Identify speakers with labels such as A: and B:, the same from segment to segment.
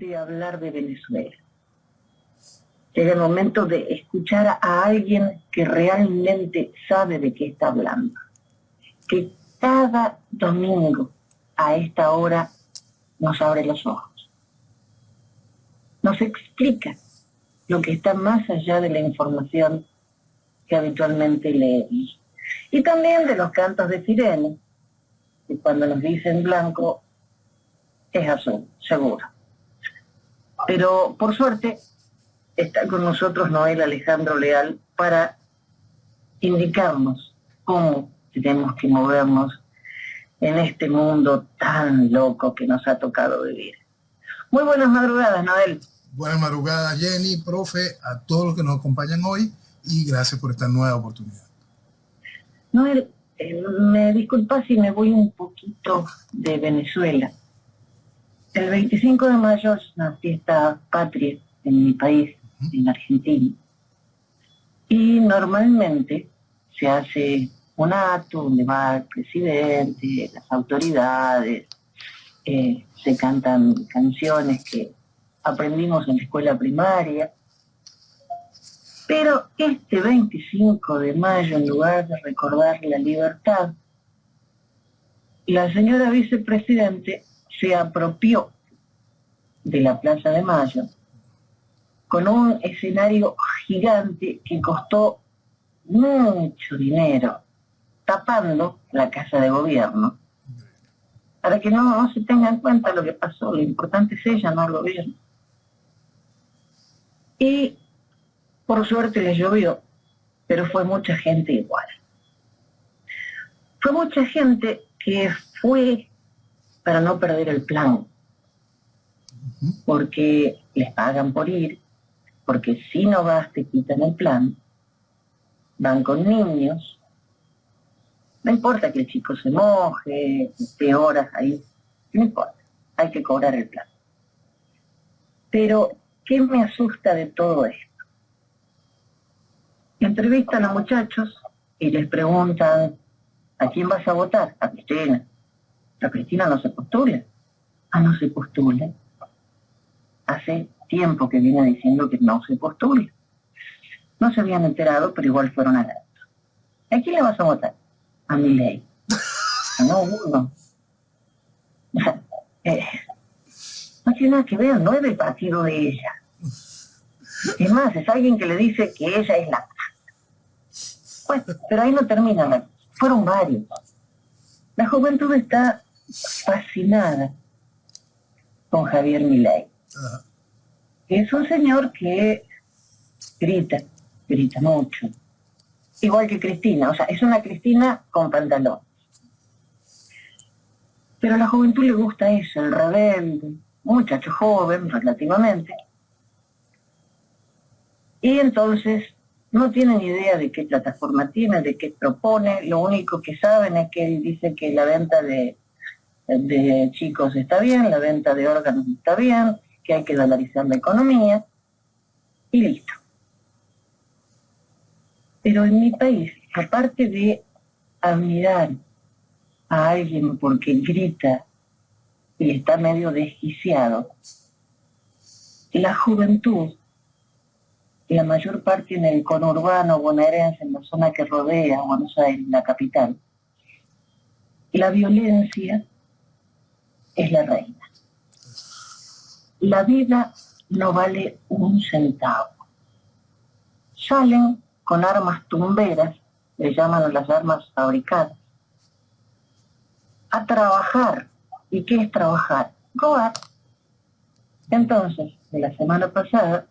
A: de hablar de Venezuela. Llega el momento de escuchar a alguien que realmente sabe de qué está hablando. Que cada domingo a esta hora nos abre los ojos. Nos explica lo que está más allá de la información que habitualmente leemos. Y también de los cantos de sirena, que cuando nos dicen blanco es azul, seguro. Pero por suerte está con nosotros Noel Alejandro Leal para indicarnos cómo tenemos que movernos en este mundo tan loco que nos ha tocado vivir. Muy buenas madrugadas, Noel.
B: Buenas madrugadas, Jenny, profe, a todos los que nos acompañan hoy y gracias por esta nueva oportunidad.
A: Noel, me disculpas si me voy un poquito de Venezuela. El 25 de mayo es una fiesta patria en mi país, en Argentina. Y normalmente se hace un acto donde va el presidente, las autoridades, se cantan canciones que aprendimos en la escuela primaria. Pero este 25 de mayo, en lugar de recordar la libertad, la señora vicepresidente se apropió de la Plaza de Mayo con un escenario gigante que costó mucho dinero, tapando la Casa de Gobierno, para que no se tenga en cuenta lo que pasó. Lo importante es ella, no el gobierno. Y por suerte le llovió, pero fue mucha gente igual. Fue mucha gente que fue para no perder el plan, porque les pagan por ir, porque si no vas te quitan el plan, van con niños, no importa que el chico se moje, esté horas ahí, no importa, hay que cobrar el plan. Pero, ¿qué me asusta de todo esto? Entrevistan a muchachos y les preguntan, ¿a quién vas a votar? A Cristina. ¿A Cristina no se postula? Ah, no se postula. Hace tiempo que viene diciendo que no se postula. No se habían enterado, pero igual fueron a la. ¿A quién le vas a votar? A Milei. No, uno. No tiene nada que ver, no es del partido de ella. Es más, es alguien que le dice que ella es la... Bueno, pero ahí no termina, fueron varios. La juventud está fascinada con Javier Milei. Es un señor que grita mucho. Igual que Cristina, o sea, es una Cristina con pantalón. Pero a la juventud le gusta eso, el rebelde, un muchacho joven relativamente. Y entonces no tienen idea de qué plataforma tiene, de qué propone. Lo único que saben es que dice que la venta de chicos está bien, la venta de órganos está bien, que hay que dolarizar la economía, y listo. Pero en mi país, aparte de admirar a alguien porque grita y está medio desquiciado, la juventud, la mayor parte en el conurbano bonaerense, en la zona que rodea a Buenos Aires, la capital, la violencia es la reina. La vida no vale un centavo. Salen con armas tumberas, le llaman a las armas fabricadas, a trabajar. ¿Y qué es trabajar? Robar. Entonces, de la semana pasada,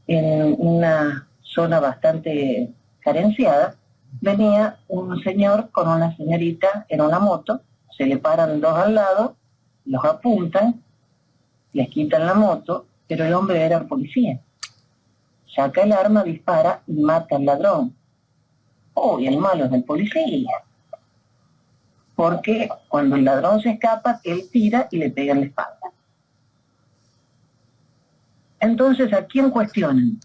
A: en una zona bastante carenciada, venía un señor con una señorita en una moto, se le paran dos al lado, los apuntan, les quitan la moto, pero el hombre era policía. Saca el arma, dispara y mata al ladrón. Oh, y el malo es el policía. Porque cuando el ladrón se escapa, él tira y le pega en la espalda. Entonces, ¿a quién cuestionan?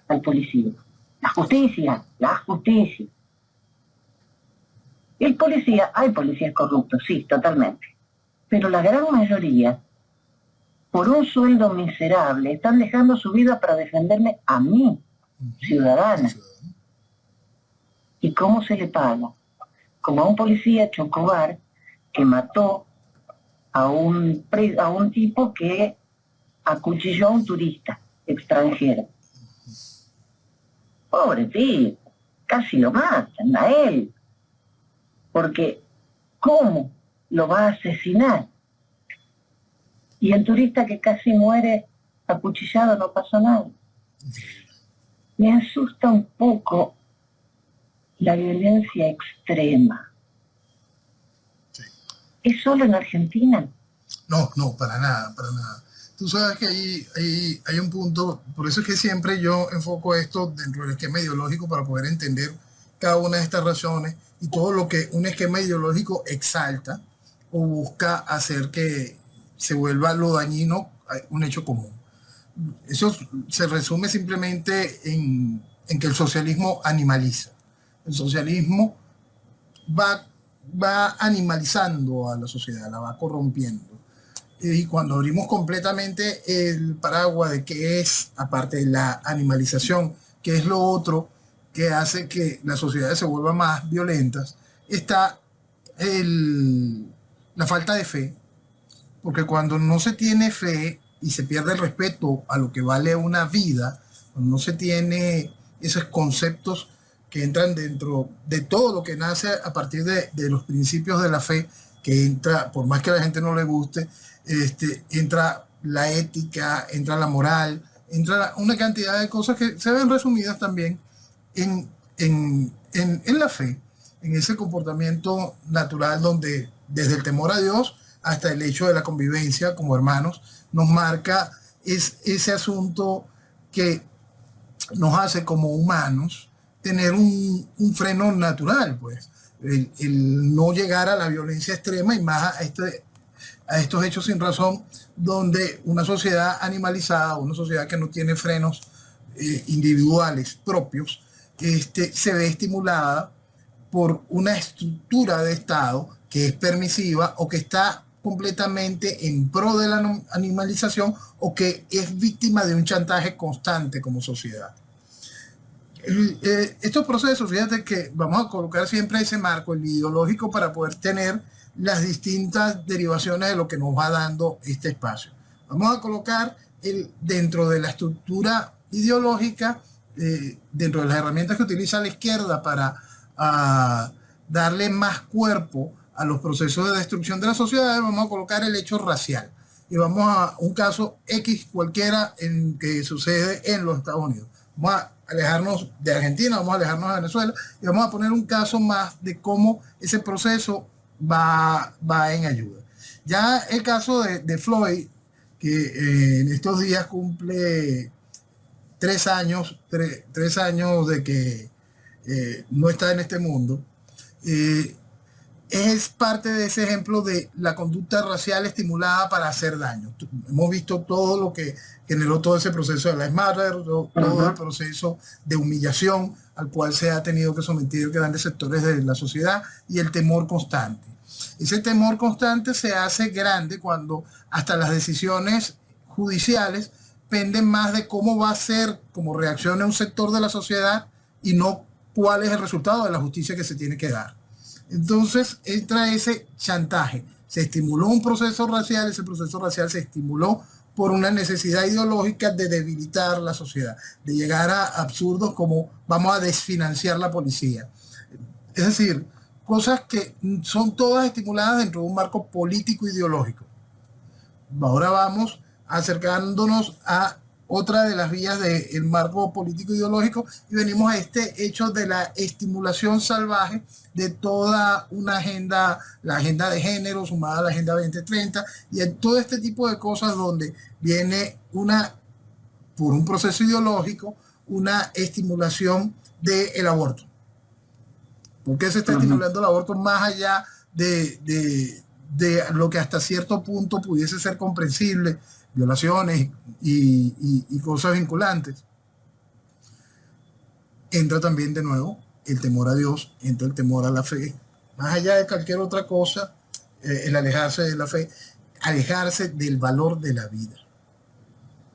A: Al policía. La justicia. El policía, hay policías corruptos, sí, totalmente. Pero la gran mayoría por un sueldo miserable, están dejando su vida para defenderme a mí, ciudadana. ¿Y cómo se le paga? Como a un policía chocobar que mató a un tipo que acuchilló a un turista extranjero. Pobre tío, casi lo matan a él. Porque, ¿cómo lo va a asesinar? Y el turista que casi muere acuchillado no pasó nada. Me asusta un poco la violencia extrema.
B: Sí.
A: ¿Es solo en Argentina?
B: No, para nada, para nada. Tú sabes que hay un punto, por eso es que siempre yo enfoco esto dentro del esquema ideológico para poder entender cada una de estas razones y todo lo que un esquema ideológico exalta o busca hacer que se vuelva lo dañino un hecho común. Eso se resume simplemente en que el socialismo animaliza. El socialismo va animalizando a la sociedad, la va corrompiendo. Y cuando abrimos completamente el paraguas de qué es, aparte de la animalización, qué es lo otro que hace que las sociedades se vuelvan más violentas, está la falta de fe. Porque cuando no se tiene fe y se pierde el respeto a lo que vale una vida, cuando no se tiene esos conceptos que entran dentro de todo lo que nace a partir de los principios de la fe, que entra, por más que a la gente no le guste, entra la ética, entra la moral, entra una cantidad de cosas que se ven resumidas también en la fe, en ese comportamiento natural donde desde el temor a Dios hasta el hecho de la convivencia como hermanos nos marca ese asunto que nos hace como humanos tener un freno natural, pues el no llegar a la violencia extrema y más a estos hechos sin razón, donde una sociedad animalizada, una sociedad que no tiene frenos individuales propios, se ve estimulada por una estructura de Estado que es permisiva o que está completamente en pro de la animalización o que es víctima de un chantaje constante como sociedad. Estos procesos, fíjate que vamos a colocar siempre ese marco, el ideológico, para poder tener las distintas derivaciones de lo que nos va dando este espacio. Vamos a colocar dentro de la estructura ideológica, dentro de las herramientas que utiliza la izquierda para darle más cuerpo a los procesos de destrucción de la sociedad, vamos a colocar el hecho racial. Y vamos a un caso X cualquiera que sucede en los Estados Unidos. Vamos a alejarnos de Argentina, vamos a alejarnos de Venezuela y vamos a poner un caso más de cómo ese proceso va en ayuda. Ya el caso de Floyd, que en estos días cumple 3 años de que no está en este mundo, es parte de ese ejemplo de la conducta racial estimulada para hacer daño. Hemos visto todo lo que generó todo ese proceso de Lives Matter, todo el proceso de humillación al cual se ha tenido que someter grandes sectores de la sociedad y el temor constante. Ese temor constante se hace grande cuando hasta las decisiones judiciales penden más de cómo va a ser, cómo reacciona un sector de la sociedad y no cuál es el resultado de la justicia que se tiene que dar. Entonces entra ese chantaje. Se estimuló un proceso racial, ese proceso racial se estimuló por una necesidad ideológica de debilitar la sociedad, de llegar a absurdos como vamos a desfinanciar la policía. Es decir, cosas que son todas estimuladas dentro de un marco político ideológico. Ahora vamos acercándonos a otra de las vías del marco político ideológico y venimos a este hecho de la estimulación salvaje de toda una agenda, la agenda de género sumada a la agenda 2030 y en todo este tipo de cosas donde viene por un proceso ideológico, una estimulación del aborto. ¿Por qué se está estimulando el aborto más allá de lo que hasta cierto punto pudiese ser comprensible? Violaciones y cosas vinculantes. Entra también de nuevo el temor a Dios, entra el temor a la fe. Más allá de cualquier otra cosa, el alejarse de la fe. alejarse del valor de la vida.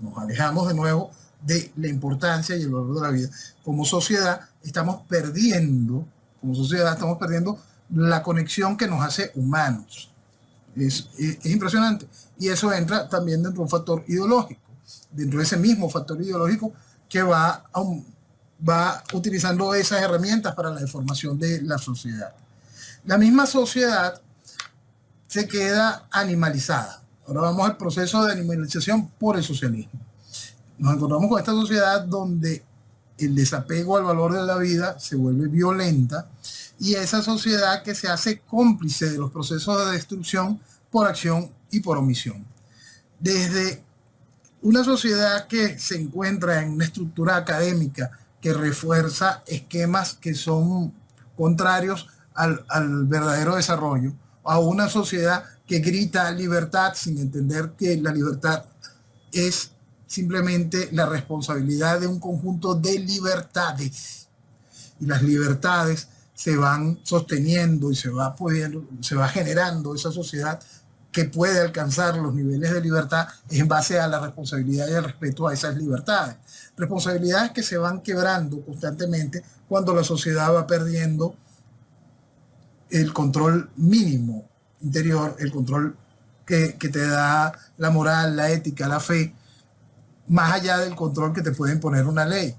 B: Nos alejamos de nuevo de la importancia y el valor de la vida. Como sociedad estamos perdiendo la conexión que nos hace humanos. Es impresionante. Y eso entra también dentro de un factor ideológico, dentro de ese mismo factor ideológico que va utilizando esas herramientas para la deformación de la sociedad. La misma sociedad se queda animalizada. Ahora vamos al proceso de animalización por el socialismo. Nos encontramos con esta sociedad donde el desapego al valor de la vida se vuelve violenta, y esa sociedad que se hace cómplice de los procesos de destrucción por acción y por omisión. Desde una sociedad que se encuentra en una estructura académica que refuerza esquemas que son contrarios al verdadero desarrollo, a una sociedad que grita libertad sin entender que la libertad es simplemente la responsabilidad de un conjunto de libertades. Y las libertades se van sosteniendo y se va generando esa sociedad que puede alcanzar los niveles de libertad en base a la responsabilidad y el respeto a esas libertades. Responsabilidades que se van quebrando constantemente cuando la sociedad va perdiendo el control mínimo interior, el control que te da la moral, la ética, la fe, más allá del control que te puede imponer una ley.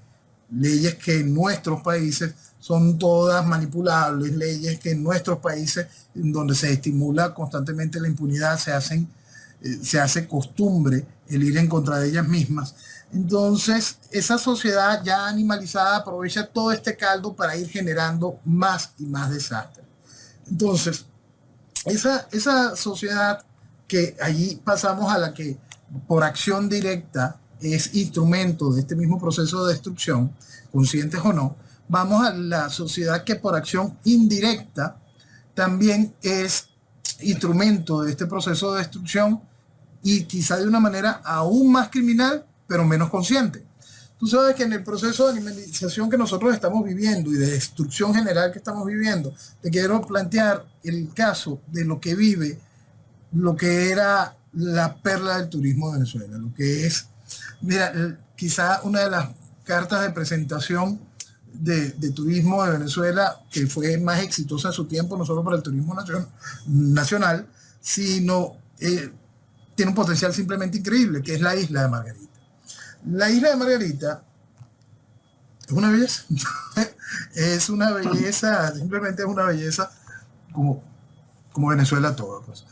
B: Leyes que en nuestros países son todas manipulables, leyes que en nuestros países, donde se estimula constantemente la impunidad, se hace costumbre el ir en contra de ellas mismas. Entonces, esa sociedad ya animalizada aprovecha todo este caldo para ir generando más y más desastres. Entonces, esa sociedad que allí pasamos a la que por acción directa es instrumento de este mismo proceso de destrucción, conscientes o no, vamos a la sociedad que por acción indirecta también es instrumento de este proceso de destrucción, y quizá de una manera aún más criminal, pero menos consciente. Tú sabes que en el proceso de animalización que nosotros estamos viviendo y de destrucción general que estamos viviendo, te quiero plantear el caso de lo que vive, lo que era la perla del turismo de Venezuela, lo que es, mira, quizá una de las cartas de presentación de turismo de Venezuela que fue más exitosa en su tiempo, no solo para el turismo nacional, sino tiene un potencial simplemente increíble, que es la isla de Margarita. La isla de Margarita es una belleza. Es una belleza, simplemente es una belleza como Venezuela toda. Pues.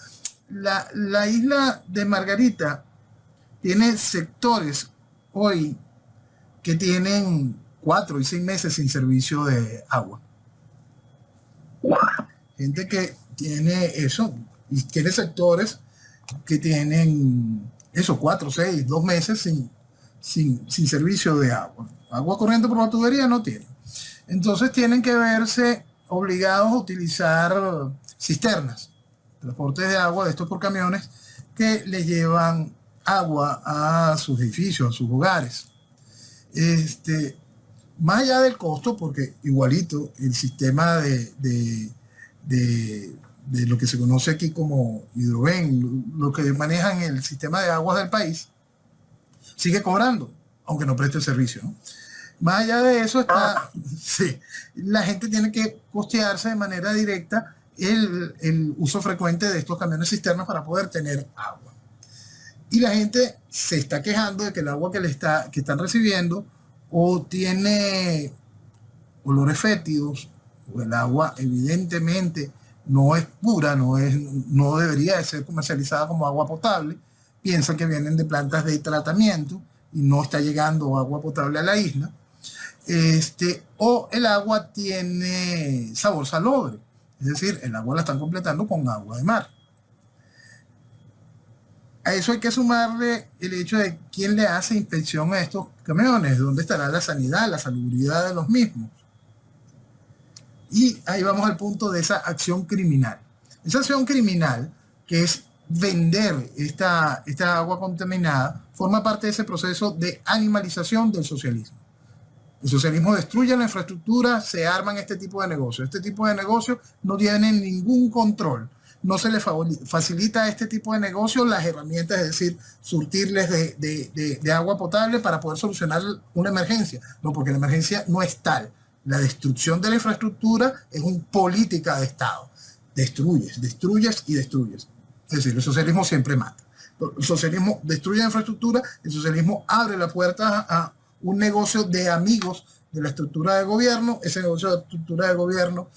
B: La isla de Margarita tiene sectores hoy que tienen 4 y 6 meses sin servicio de agua. Gente que tiene eso, y tiene sectores que tienen eso, 4, 6, 2 meses sin servicio de agua. Agua corriente por la tubería no tienen. Entonces tienen que verse obligados a utilizar cisternas, transportes de agua de estos por camiones que le llevan agua a sus edificios, a sus hogares. Más allá del costo, porque igualito el sistema de lo que se conoce aquí como Hidroven, lo que manejan el sistema de aguas del país, sigue cobrando, aunque no preste el servicio, ¿no? Más allá de eso está, sí, la gente tiene que costearse de manera directa el uso frecuente de estos camiones cisternas para poder tener agua. Y la gente se está quejando de que el agua que están recibiendo o tiene olores fétidos, o el agua evidentemente no es pura, no debería de ser comercializada como agua potable, piensan que vienen de plantas de tratamiento y no está llegando agua potable a la isla, o el agua tiene sabor salobre, es decir, el agua la están completando con agua de mar. A eso hay que sumarle el hecho de quién le hace inspección a estos camiones, dónde estará la sanidad, la salubridad de los mismos. Y ahí vamos al punto de esa acción criminal. Esa acción criminal, que es vender esta agua contaminada, forma parte de ese proceso de animalización del socialismo. El socialismo destruye la infraestructura, se arman este tipo de negocios. Este tipo de negocios no tienen ningún control, no se les facilita a este tipo de negocios las herramientas, es decir, surtirles de agua potable para poder solucionar una emergencia. No, porque la emergencia no es tal. La destrucción de la infraestructura es una política de Estado. Destruyes, destruyes y destruyes. Es decir, el socialismo siempre mata. El socialismo destruye la infraestructura, el socialismo abre la puerta a un negocio de amigos de la estructura de gobierno. Ese negocio de estructura de gobierno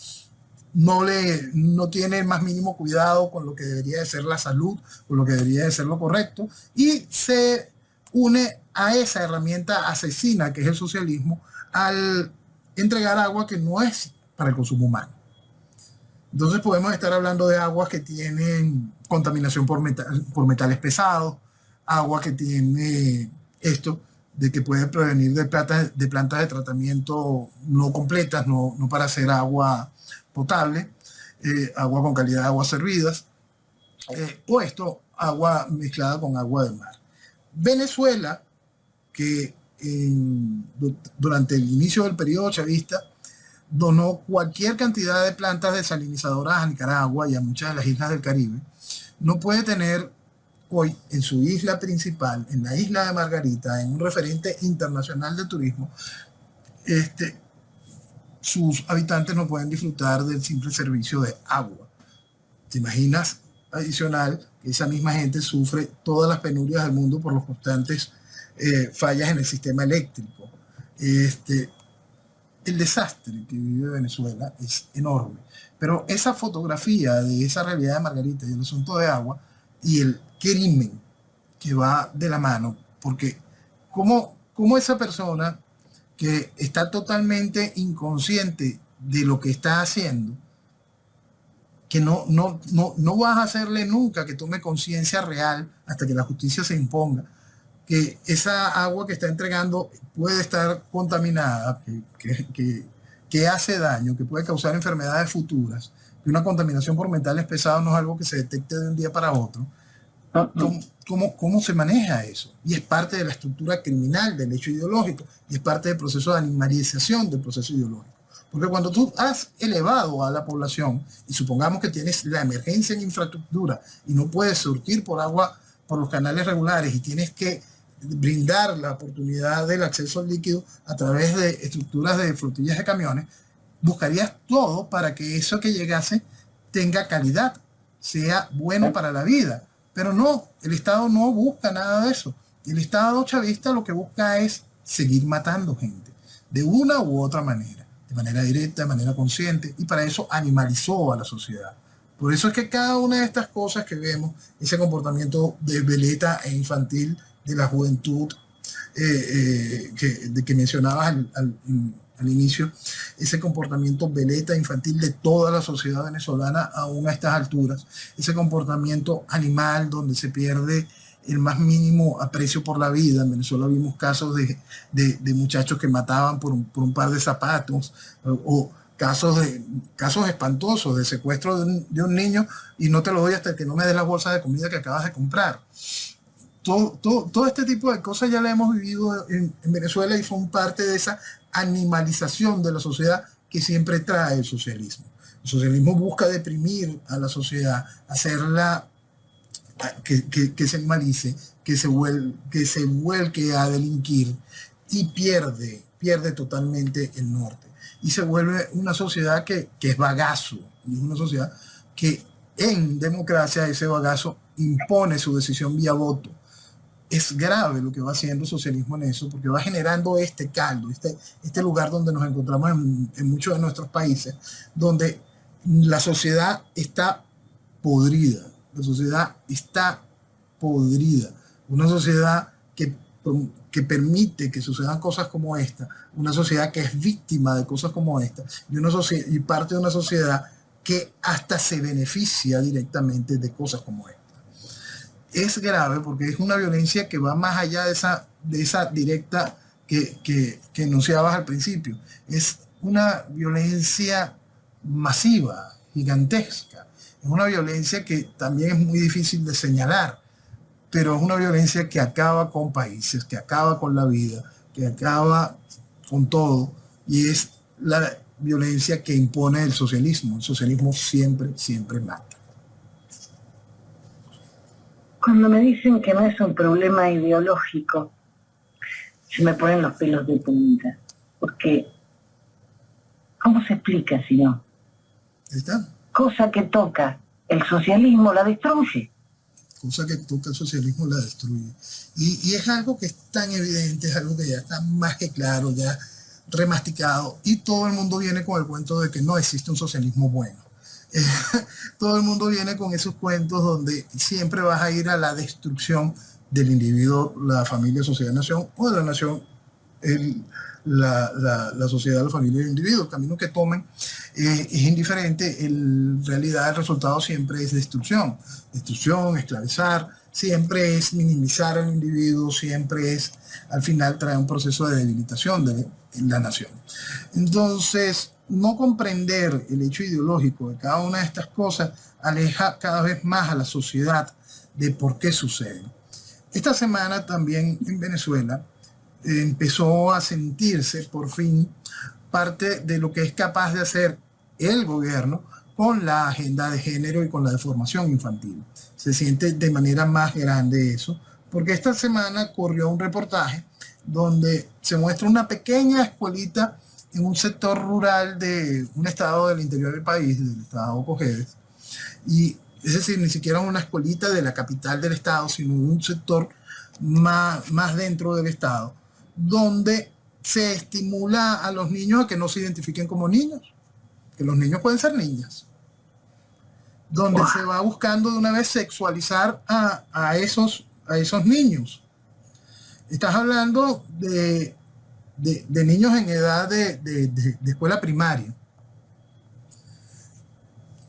B: no tiene el más mínimo cuidado con lo que debería de ser la salud, con lo que debería de ser lo correcto, y se une a esa herramienta asesina que es el socialismo al entregar agua que no es para el consumo humano. Entonces podemos estar hablando de aguas que tienen contaminación por metales pesados, agua que tiene esto de que puede provenir de plantas de tratamiento no completas, no para hacer agua potable, agua con calidad de aguas servidas, o esto, agua mezclada con agua de mar. Venezuela, que durante el inicio del periodo chavista donó cualquier cantidad de plantas desalinizadoras a Nicaragua y a muchas de las islas del Caribe, no puede tener hoy en su isla principal, en la isla de Margarita, en un referente internacional de turismo, sus habitantes no pueden disfrutar del simple servicio de agua. ¿Te imaginas, adicional, que esa misma gente sufre todas las penurias del mundo por los constantes fallas en el sistema eléctrico? El desastre que vive Venezuela es enorme. Pero esa fotografía de esa realidad de Margarita y el asunto de agua y el crimen que va de la mano, porque como esa persona que está totalmente inconsciente de lo que está haciendo, que no vas a hacerle nunca que tome conciencia real hasta que la justicia se imponga, que esa agua que está entregando puede estar contaminada, que hace daño, que puede causar enfermedades futuras, que una contaminación por metales pesados no es algo que se detecte de un día para otro. ¿Cómo se maneja eso? Y es parte de la estructura criminal del hecho ideológico, y es parte del proceso de animalización del proceso ideológico. Porque cuando tú has elevado a la población, y supongamos que tienes la emergencia en infraestructura y no puedes surtir por agua por los canales regulares y tienes que brindar la oportunidad del acceso al líquido a través de estructuras de flotillas de camiones, buscarías todo para que eso que llegase tenga calidad, sea bueno para la vida. Pero no, el Estado no busca nada de eso. El Estado chavista lo que busca es seguir matando gente, de una u otra manera, de manera directa, de manera consciente, y para eso animalizó a la sociedad. Por eso es que cada una de estas cosas que vemos, ese comportamiento de veleta e infantil de la juventud que mencionabas al inicio, ese comportamiento veleta infantil de toda la sociedad venezolana aún a estas alturas, ese comportamiento animal donde se pierde el más mínimo aprecio por la vida. En Venezuela vimos casos de muchachos que mataban por un par de zapatos, o casos espantosos de secuestro de un niño y no te lo doy hasta que no me des la bolsa de comida que acabas de comprar. Todo este tipo de cosas ya la hemos vivido en Venezuela y son parte de esa animalización de la sociedad que siempre trae el socialismo. El socialismo busca deprimir a la sociedad, hacerla que se animalice, que se vuelque a delinquir, y pierde totalmente el norte. Y se vuelve una sociedad que es bagazo, y es una sociedad que en democracia ese bagazo impone su decisión vía voto. Es grave lo que va haciendo el socialismo en eso, porque va generando este caldo, este lugar donde nos encontramos en muchos de nuestros países, donde la sociedad está podrida. La sociedad está podrida. Una sociedad que permite que sucedan cosas como esta, una sociedad que es víctima de cosas como esta, y parte de una sociedad que hasta se beneficia directamente de cosas como esta. Es grave porque es una violencia que va más allá de esa directa que enunciabas al principio. Es una violencia masiva, gigantesca. Es una violencia que también es muy difícil de señalar, pero es una violencia que acaba con países, que acaba con la vida, que acaba con todo, y es la violencia que impone el socialismo. El socialismo siempre mata.
A: Cuando me dicen que no es un problema ideológico, se me ponen los pelos de punta. Porque, ¿cómo se explica si no?
B: Ahí está.
A: Cosa que toca el socialismo la destruye.
B: Cosa que toca el socialismo la destruye. Y es algo que es tan evidente, es algo que ya está más que claro, ya remasticado, y todo el mundo viene con el cuento de que no existe un socialismo bueno. Todo el mundo viene con esos cuentos donde siempre vas a ir a la destrucción del individuo, la familia, sociedad, nación, o de la nación, la sociedad, la familia y el individuo. El camino que tomen es indiferente. En realidad el resultado siempre es destrucción, esclavizar, siempre es minimizar al individuo, siempre es al final traer un proceso de debilitación de la nación. Entonces, no comprender el hecho ideológico de cada una de estas cosas aleja cada vez más a la sociedad de por qué suceden. Esta semana también en Venezuela empezó a sentirse por fin parte de lo que es capaz de hacer el gobierno con la agenda de género y con la de formación infantil. Se siente de manera más grande eso, porque esta semana corrió un reportaje donde se muestra una pequeña escuelita en un sector rural de un estado del interior del país, del estado Cojedes, y es decir, ni siquiera una escuelita de la capital del estado, sino un sector más dentro del estado, donde se estimula a los niños a que no se identifiquen como niños, que los niños pueden ser niñas, donde se va buscando de una vez sexualizar a esos niños. Estás hablando de niños en edad de escuela primaria.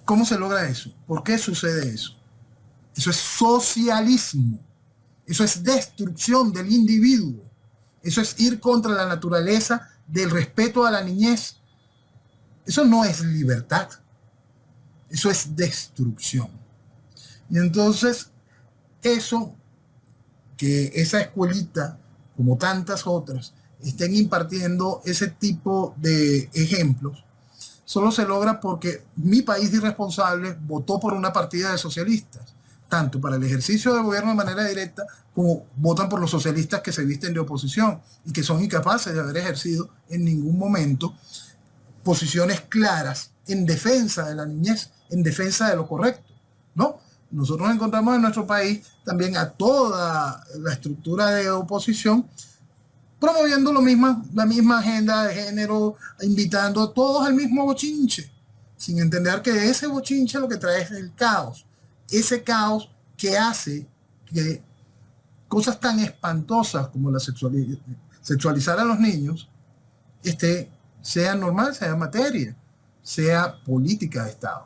B: ¿Cómo se logra eso? ¿Por qué sucede eso? Eso es socialismo. Eso es destrucción del individuo. Eso es ir contra la naturaleza del respeto a la niñez. Eso no es libertad. Eso es destrucción. Y entonces, eso, que esa escuelita, como tantas otras, estén impartiendo ese tipo de ejemplos, solo se logra porque mi país de irresponsables votó por una partida de socialistas, tanto para el ejercicio del gobierno de manera directa, como votan por los socialistas que se visten de oposición y que son incapaces de haber ejercido en ningún momento posiciones claras en defensa de la niñez, en defensa de lo correcto, ¿no? Nosotros encontramos en nuestro país también a toda la estructura de oposición promoviendo la misma agenda de género, invitando a todos al mismo bochinche, sin entender que ese bochinche lo que trae es el caos. Ese caos que hace que cosas tan espantosas como la sexualizar a los niños sea normal, sea materia, sea política de Estado.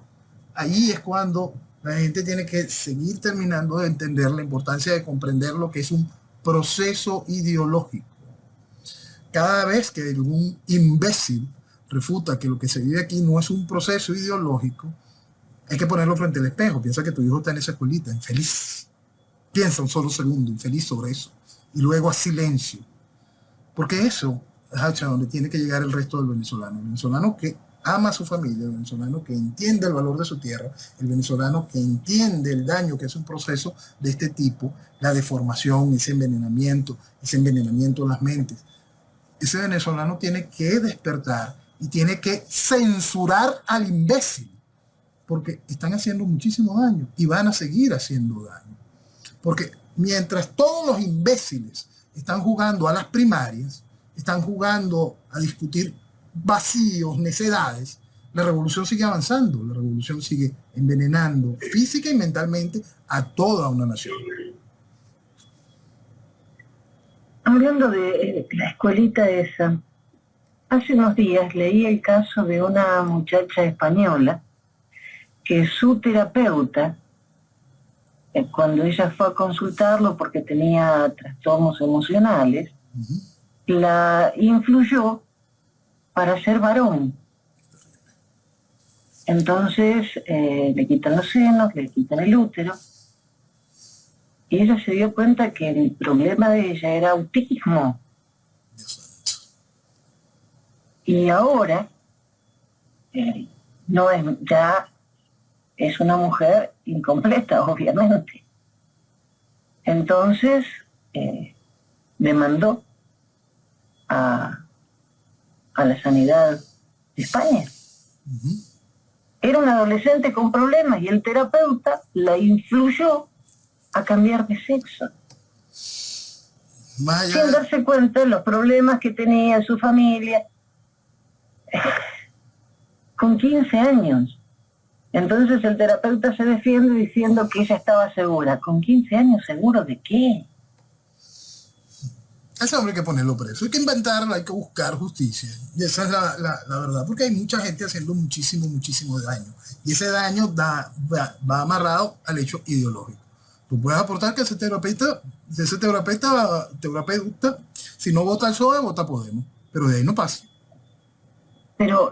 B: Ahí es cuando la gente tiene que seguir terminando de entender la importancia de comprender lo que es un proceso ideológico. Cada vez que algún imbécil refuta que lo que se vive aquí no es un proceso ideológico, hay que ponerlo frente al espejo. Piensa que tu hijo está en esa escuelita, infeliz. Piensa un solo segundo, infeliz sobre eso. Y luego a silencio. Porque eso es hacia donde tiene que llegar el resto del venezolano. El venezolano que ama a su familia, el venezolano que entiende el valor de su tierra, el venezolano que entiende el daño que es un proceso de este tipo, la deformación, ese envenenamiento de las mentes. Ese venezolano tiene que despertar y tiene que censurar al imbécil, porque están haciendo muchísimo daño y van a seguir haciendo daño. Porque mientras todos los imbéciles están jugando a las primarias, están jugando a discutir vacíos, necedades, la revolución sigue avanzando, la revolución sigue envenenando física y mentalmente a toda una nación.
A: Hablando de la escuelita esa, hace unos días leí el caso de una muchacha española que su terapeuta, cuando ella fue a consultarlo porque tenía trastornos emocionales, la influyó para ser varón. Entonces le quitan los senos, le quitan el útero, y ella se dio cuenta que el problema de ella era autismo. Y ahora ya es una mujer incompleta, obviamente. Entonces demandó a la sanidad de España. Era un adolescente con problemas y el terapeuta la influyó a cambiar de sexo. Sin darse cuenta de los problemas que tenía en su familia. Con 15 años. Entonces el terapeuta se defiende diciendo que ella estaba segura. ¿Con 15 años seguro de qué?
B: A ese hombre hay que ponerlo preso. Hay que inventarlo, hay que buscar justicia. Y esa es la verdad. Porque hay mucha gente haciendo muchísimo daño. Y ese daño va amarrado al hecho ideológico. Tú puedes aportar que ese terapeuta, si no vota el PSOE, vota Podemos. Pero de ahí no pasa.
A: Pero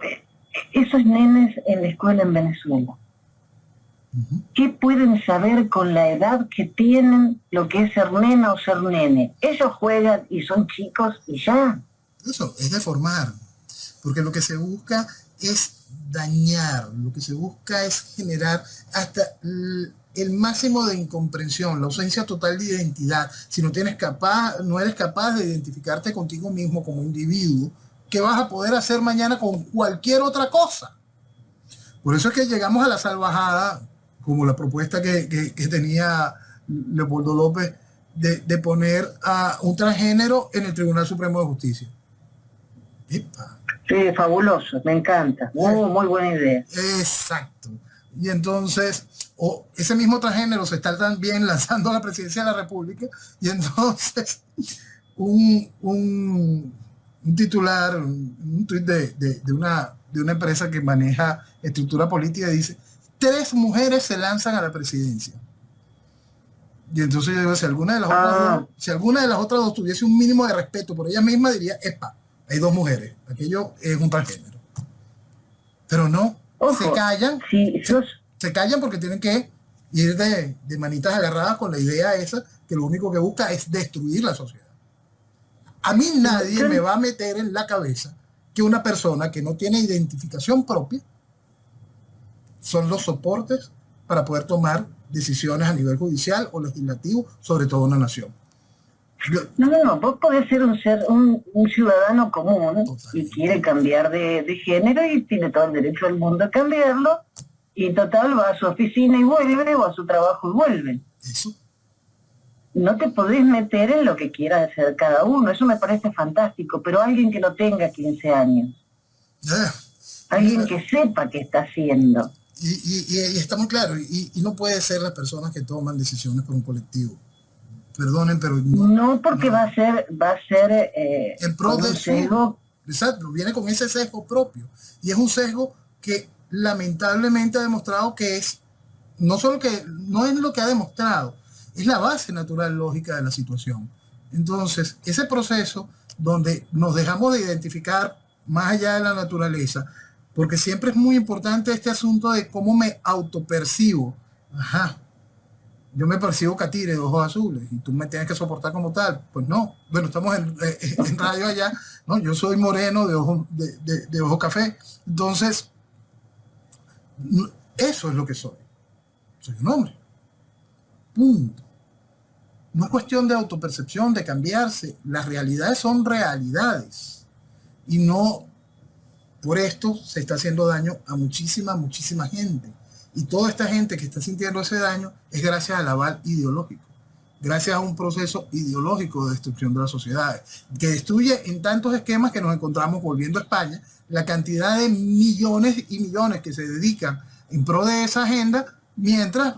A: esos nenes en la escuela en Venezuela, ¿qué pueden saber con la edad que tienen lo que es ser nena o ser nene? Ellos juegan y son chicos y ya.
B: Eso es deformar, porque lo que se busca es dañar, lo que se busca es generar hasta el máximo de incomprensión, la ausencia total de identidad. Si no eres capaz de identificarte contigo mismo como individuo, ¿qué vas a poder hacer mañana con cualquier otra cosa? Por eso es que llegamos a la salvajada, como la propuesta que tenía Leopoldo López, de poner a un transgénero en el Tribunal Supremo de Justicia. ¡Epa!
A: Sí, fabuloso, me encanta. Muy buena idea.
B: Exacto. Y entonces, ese mismo transgénero se está también lanzando a la presidencia de la República, y entonces un titular, un tuit de una empresa que maneja estructura política dice: 3 mujeres se lanzan a la presidencia. Y entonces yo digo, si alguna de las otras dos tuviese un mínimo de respeto por ella misma, diría: epa, hay 2 mujeres, aquello es un transgénero. Pero no,
A: ojo,
B: se callan,
A: sí,
B: se callan porque tienen que ir de manitas agarradas con la idea esa, que lo único que busca es destruir la sociedad. A mí nadie me va a meter en la cabeza que una persona que no tiene identificación propia son los soportes para poder tomar decisiones a nivel judicial o legislativo, sobre todo una nación.
A: No, vos podés ser un ciudadano común. Totalmente. Y quiere cambiar de género y tiene todo el derecho del mundo a cambiarlo, y total va a su oficina y vuelve, o a su trabajo y vuelve.
B: Eso.
A: No te podés meter en lo que quiera hacer cada uno, eso me parece fantástico, pero alguien que no tenga 15 años, alguien que sepa qué está haciendo.
B: Y está muy claro, y no puede ser las personas que toman decisiones por un colectivo. Perdonen, pero
A: no, porque va a ser
B: en pro de
A: sesgo.
B: Exacto, viene con ese sesgo propio, y es un sesgo que lamentablemente ha demostrado que no es lo que ha demostrado, es la base natural lógica de la situación. Entonces, ese proceso donde nos dejamos de identificar más allá de la naturaleza, porque siempre es muy importante este asunto de cómo me autopercibo. Ajá, yo me percibo catire de ojos azules y tú me tienes que soportar como tal. Pues no, bueno, estamos en radio allá, no, yo soy moreno de ojos café. Entonces, eso es lo que soy un hombre, punto. No es cuestión de autopercepción, de cambiarse. Las realidades son realidades, y no por esto se está haciendo daño a muchísima gente. Y toda esta gente que está sintiendo ese daño es gracias al aval ideológico, gracias a un proceso ideológico de destrucción de las sociedades, que destruye en tantos esquemas que nos encontramos volviendo a España, la cantidad de millones y millones que se dedican en pro de esa agenda, mientras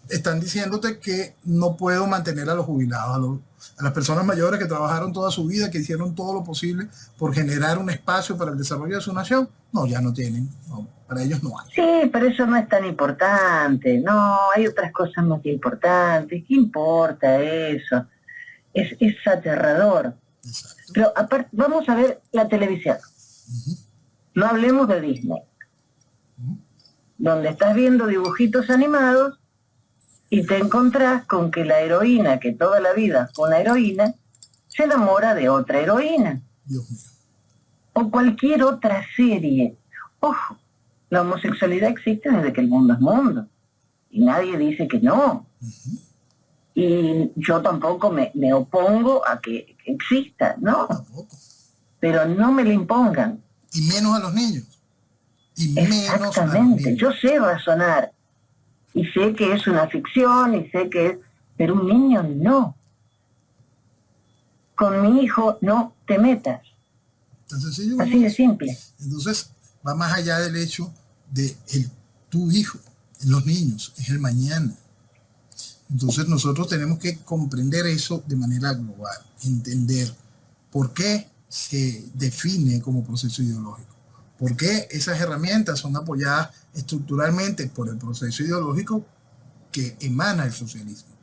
B: están diciéndote que no puedo mantener a los jubilados, a las personas mayores que trabajaron toda su vida, que hicieron todo lo posible por generar un espacio para el desarrollo de su nación. No, ya no tienen, no, para ellos no hay.
A: Sí, pero eso no es tan importante. No, hay otras cosas más importantes. ¿Qué importa eso? Es aterrador. Exacto. Pero aparte, vamos a ver la televisión. No hablemos de Disney, donde estás viendo dibujitos animados y te encontrás con que la heroína, que toda la vida fue una heroína, se enamora de otra heroína.
B: Dios mío.
A: O cualquier otra serie. Ojo, la homosexualidad existe desde que el mundo es mundo. Y nadie dice que no. Y yo tampoco me opongo a que exista, ¿no?
B: Tampoco.
A: Pero no me lo impongan.
B: Y menos a los niños. Y menos a los
A: Exactamente,
B: niños.
A: yo sé razonar. Y sé que es una ficción, y sé que es... Pero un niño no. Con mi hijo no te metas.
B: Tan sencillo
A: Así de simple.
B: Entonces, va más allá del hecho de tu hijo, los niños, es el mañana. Entonces nosotros tenemos que comprender eso de manera global, entender por qué se define como proceso ideológico, por qué esas herramientas son apoyadas estructuralmente por el proceso ideológico que emana el socialismo,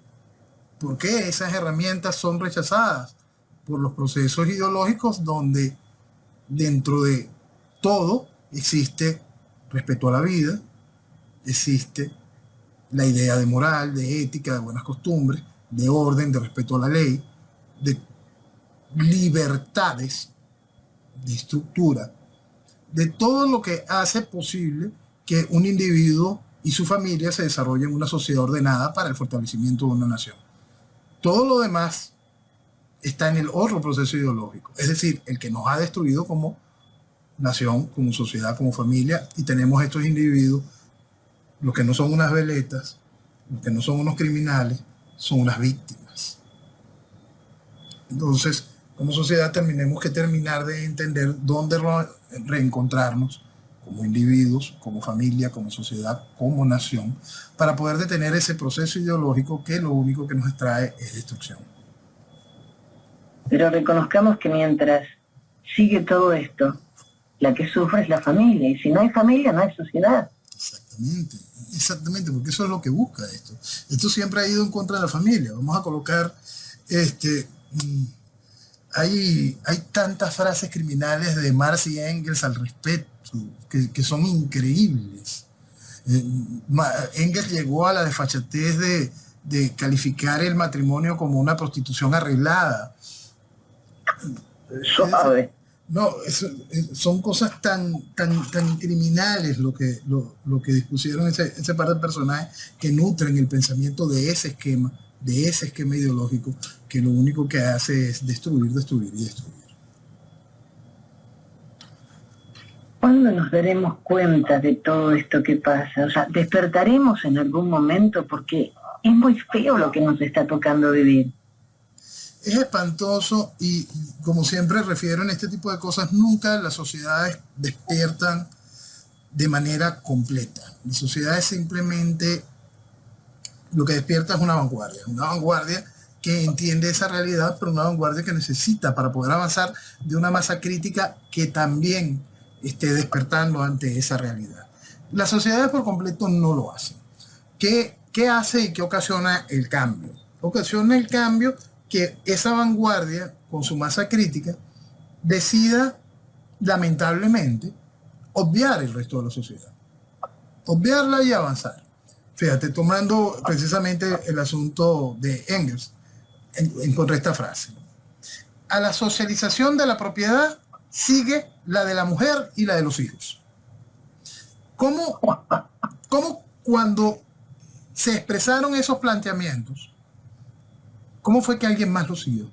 B: por qué esas herramientas son rechazadas por los procesos ideológicos donde dentro de todo existe respeto a la vida, existe la idea de moral, de ética, de buenas costumbres, de orden, de respeto a la ley, de libertades, de estructura, de todo lo que hace posible que un individuo y su familia se desarrollen en una sociedad ordenada para el fortalecimiento de una nación. Todo lo demás está en el otro proceso ideológico, es decir, el que nos ha destruido como nación, como sociedad, como familia, y tenemos estos individuos, los que no son unas veletas, los que no son unos criminales, son unas víctimas. Entonces, como sociedad tenemos que terminar de entender dónde reencontrarnos como individuos, como familia, como sociedad, como nación, para poder detener ese proceso ideológico que lo único que nos trae es destrucción.
A: Pero reconozcamos que mientras sigue todo esto, la que sufre es la familia, y si no hay familia, no hay sociedad.
B: Exactamente, porque eso es lo que busca esto. Esto siempre ha ido en contra de la familia. Vamos a colocar, hay tantas frases criminales de Marx y Engels al respecto, que son increíbles. Engels llegó a la desfachatez de calificar el matrimonio como una prostitución arreglada.
A: Suave.
B: No, son cosas tan criminales lo que dispusieron ese par de personajes que nutren el pensamiento de ese esquema ideológico, que lo único que hace es destruir.
A: ¿Cuándo nos daremos cuenta de todo esto que pasa? O sea, despertaremos en algún momento, porque es muy feo lo que nos está tocando vivir.
B: Es espantoso y, como siempre refiero en este tipo de cosas, nunca las sociedades despiertan de manera completa. Las sociedades simplemente lo que despierta es una vanguardia que entiende esa realidad, pero una vanguardia que necesita para poder avanzar de una masa crítica que también esté despertando ante esa realidad. Las sociedades por completo no lo hacen. ¿Qué hace y qué ocasiona el cambio? Ocasiona el cambio que esa vanguardia, con su masa crítica, decida, lamentablemente, obviar el resto de la sociedad. Obviarla y avanzar. Fíjate, tomando precisamente el asunto de Engels, encontré esta frase. A la socialización de la propiedad sigue la de la mujer y la de los hijos. ¿Cómo cuando se expresaron esos planteamientos, cómo fue que alguien más lo siguió?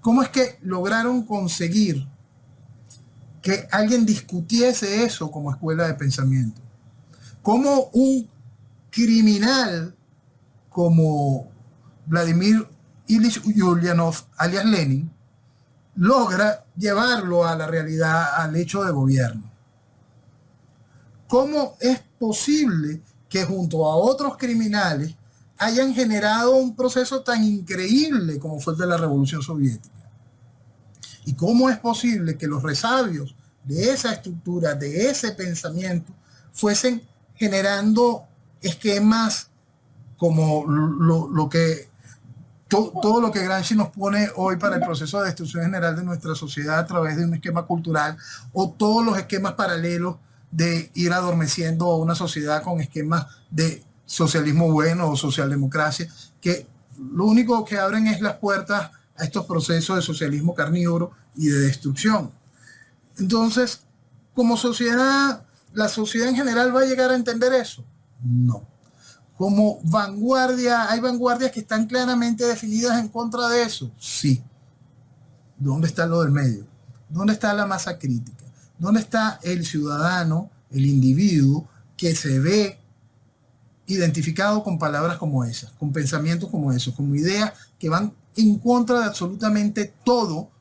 B: ¿Cómo es que lograron conseguir que alguien discutiese eso como escuela de pensamiento? ¿Cómo un criminal como Vladimir Ilich Ulyanov, alias Lenin, logra llevarlo a la realidad, al hecho de gobierno? ¿Cómo es posible que junto a otros criminales hayan generado un proceso tan increíble como fue el de la Revolución Soviética? ¿Y cómo es posible que los resabios de esa estructura, de ese pensamiento, fuesen generando esquemas como todo lo que Gramsci nos pone hoy para el proceso de destrucción general de nuestra sociedad a través de un esquema cultural, o todos los esquemas paralelos de ir adormeciendo a una sociedad con esquemas de socialismo bueno o socialdemocracia, que lo único que abren es las puertas a estos procesos de socialismo carnívoro y de destrucción? Entonces, como sociedad, ¿la sociedad en general va a llegar a entender eso? No. Como vanguardia, hay vanguardias que están claramente definidas en contra de eso. Sí. ¿Dónde está lo del medio? ¿Dónde está la masa crítica? ¿Dónde está el ciudadano, el individuo que se ve identificado con palabras como esas, con pensamientos como esos, como ideas que van en contra de absolutamente todo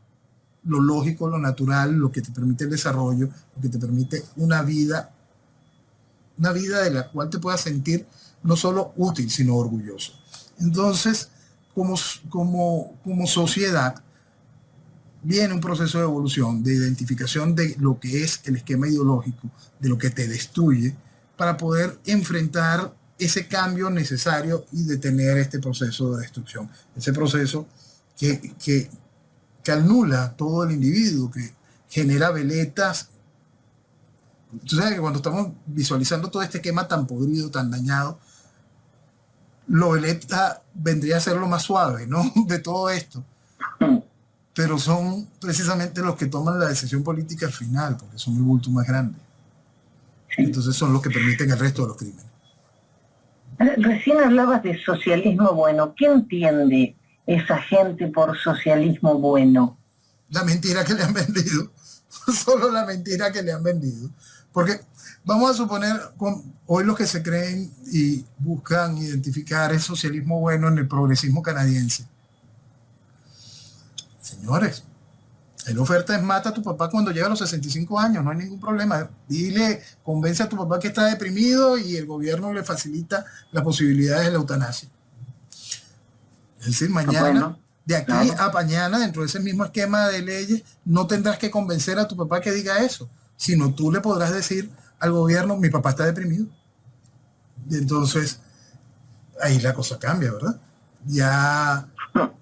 B: lo lógico, lo natural, lo que te permite el desarrollo, lo que te permite una vida de la cual te puedas sentir no solo útil, sino orgulloso? Entonces, como sociedad, viene un proceso de evolución, de identificación de lo que es el esquema ideológico, de lo que te destruye, para poder enfrentar ese cambio necesario y detener este proceso de destrucción, ese proceso que anula todo el individuo, que genera veletas. Tú sabes que cuando estamos visualizando todo este esquema tan podrido, tan dañado, lo veleta vendría a ser lo más suave, ¿no? De todo esto. Pero son precisamente los que toman la decisión política al final, porque son el bulto más grande. Entonces son los que permiten el resto de los crímenes.
A: Recién hablabas de socialismo bueno. ¿Qué entiende esa gente por socialismo bueno?
B: La mentira que le han vendido. Solo la mentira que le han vendido. Porque vamos a suponer, hoy los que se creen y buscan identificar el socialismo bueno en el progresismo canadiense. Señores, la oferta es mata a tu papá cuando llega a los 65 años, no hay ningún problema. Dile, convence a tu papá que está deprimido y el gobierno le facilita las posibilidades de la eutanasia. Es decir, mañana, de aquí a mañana, dentro de ese mismo esquema de leyes, no tendrás que convencer a tu papá que diga eso, sino tú le podrás decir al gobierno, mi papá está deprimido. Y entonces, ahí la cosa cambia, ¿verdad? Ya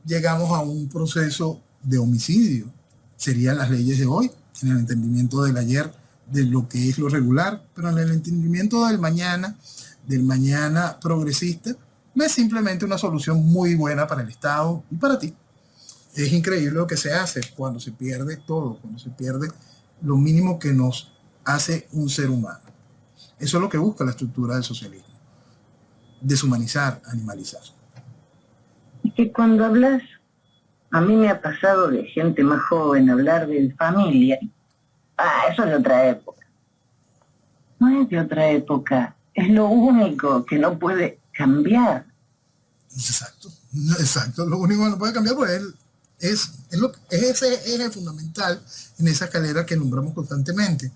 B: llegamos a un proceso de homicidio. Serían las leyes de hoy, en el entendimiento del ayer, de lo que es lo regular, pero en el entendimiento del mañana progresista, no es simplemente una solución muy buena para el Estado y para ti. Es increíble lo que se hace cuando se pierde todo, cuando se pierde lo mínimo que nos hace un ser humano. Eso es lo que busca la estructura del socialismo. Deshumanizar, animalizar.
A: Y que cuando hablas, a mí me ha pasado de gente más joven hablar de familia. Eso es de otra época. No es de otra época. Es lo único que no puede cambiar.
B: Exacto. Lo único que no puede cambiar pues es ese eje fundamental en esa escalera que nombramos constantemente.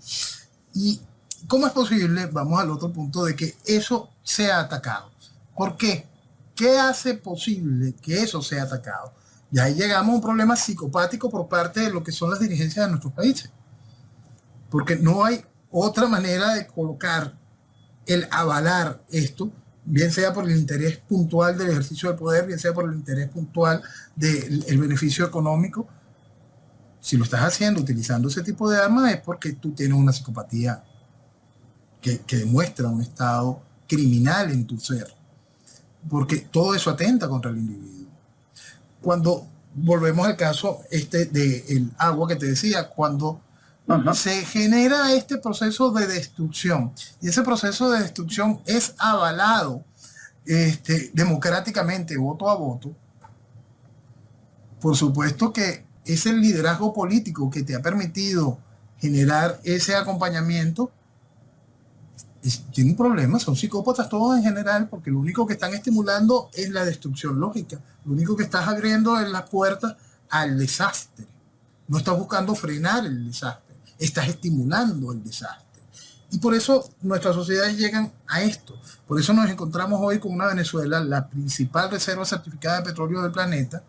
B: ¿Y cómo es posible? Vamos al otro punto de que eso sea atacado. ¿Por qué? ¿Qué hace posible que eso sea atacado? Y ahí llegamos a un problema psicopático por parte de lo que son las dirigencias de nuestros países. Porque no hay otra manera de colocar el avalar esto, bien sea por el interés puntual del ejercicio del poder, bien sea por el interés puntual del beneficio económico. Si lo estás haciendo utilizando ese tipo de armas es porque tú tienes una psicopatía que demuestra un estado criminal en tu ser. Porque todo eso atenta contra el individuo. Cuando volvemos al caso del agua que te decía, cuando se genera este proceso de destrucción, y ese proceso de destrucción es avalado democráticamente, voto a voto, por supuesto que es el liderazgo político que te ha permitido generar ese acompañamiento. Tiene un problema, son psicópatas todos en general, porque lo único que están estimulando es la destrucción lógica. Lo único que estás abriendo es las puertas al desastre. No estás buscando frenar el desastre, estás estimulando el desastre. Y por eso nuestras sociedades llegan a esto. Por eso nos encontramos hoy con una Venezuela, la principal reserva certificada de petróleo del planeta,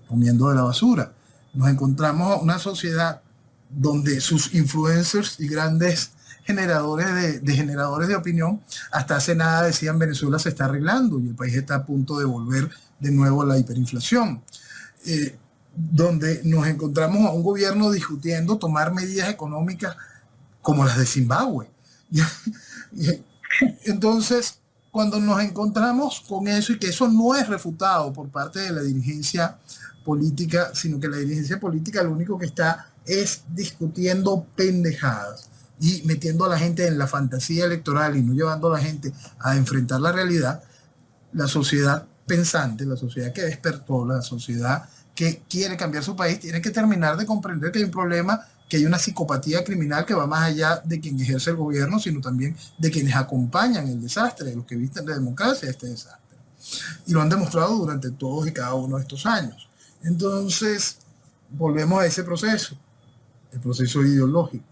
B: comiendo de la basura. Nos encontramos una sociedad donde sus influencers y grandes generadores de opinión, hasta hace nada decían Venezuela se está arreglando y el país está a punto de volver de nuevo a la hiperinflación. Donde nos encontramos a un gobierno discutiendo tomar medidas económicas como las de Zimbabue. Entonces, cuando nos encontramos con eso y que eso no es refutado por parte de la dirigencia política, sino que la dirigencia política lo único que está es discutiendo pendejadas y metiendo a la gente en la fantasía electoral y no llevando a la gente a enfrentar la realidad, la sociedad pensante, la sociedad que despertó, la sociedad que quiere cambiar su país, tiene que terminar de comprender que hay un problema, que hay una psicopatía criminal que va más allá de quien ejerce el gobierno, sino también de quienes acompañan el desastre, de los que visten de democracia este desastre. Y lo han demostrado durante todos y cada uno de estos años. Entonces, volvemos a ese proceso, el proceso ideológico.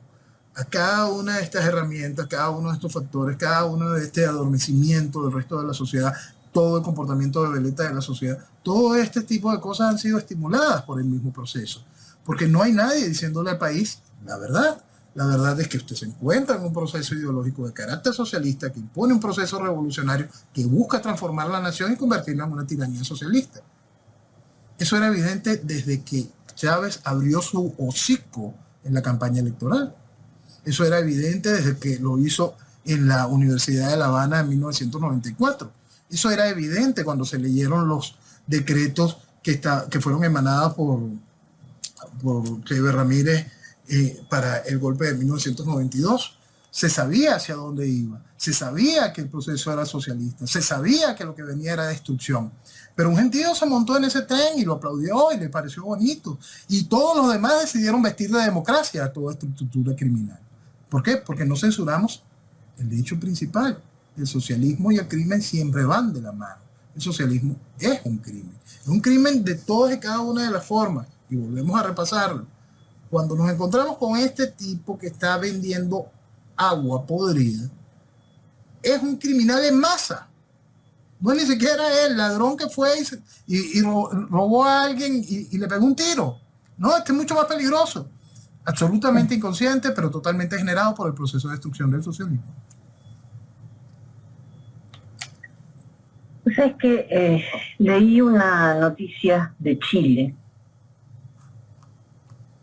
B: A cada una de estas herramientas, cada uno de estos factores, cada uno de este adormecimiento del resto de la sociedad, todo el comportamiento de veleta de la sociedad, todo este tipo de cosas han sido estimuladas por el mismo proceso. Porque no hay nadie diciéndole al país la verdad. La verdad es que usted se encuentra en un proceso ideológico de carácter socialista que impone un proceso revolucionario que busca transformar la nación y convertirla en una tiranía socialista. Eso era evidente desde que Chávez abrió su hocico en la campaña electoral. Eso era evidente desde que lo hizo en la Universidad de La Habana en 1994. Eso era evidente cuando se leyeron los decretos que fueron emanados por Cleber Ramírez para el golpe de 1992. Se sabía hacia dónde iba, se sabía que el proceso era socialista, se sabía que lo que venía era destrucción. Pero un gentío se montó en ese tren y lo aplaudió y le pareció bonito. Y todos los demás decidieron vestir de democracia a toda esta estructura criminal. ¿Por qué? Porque no censuramos el hecho principal. El socialismo y el crimen siempre van de la mano. El socialismo es un crimen. Es un crimen de todas y cada una de las formas. Y volvemos a repasarlo. Cuando nos encontramos con este tipo que está vendiendo agua podrida, es un criminal en masa. No es ni siquiera el ladrón que fue y robó a alguien y le pegó un tiro. No, este es mucho más peligroso. Absolutamente inconsciente, pero totalmente generado por el proceso de destrucción del socialismo.
A: Pues es que leí una noticia de Chile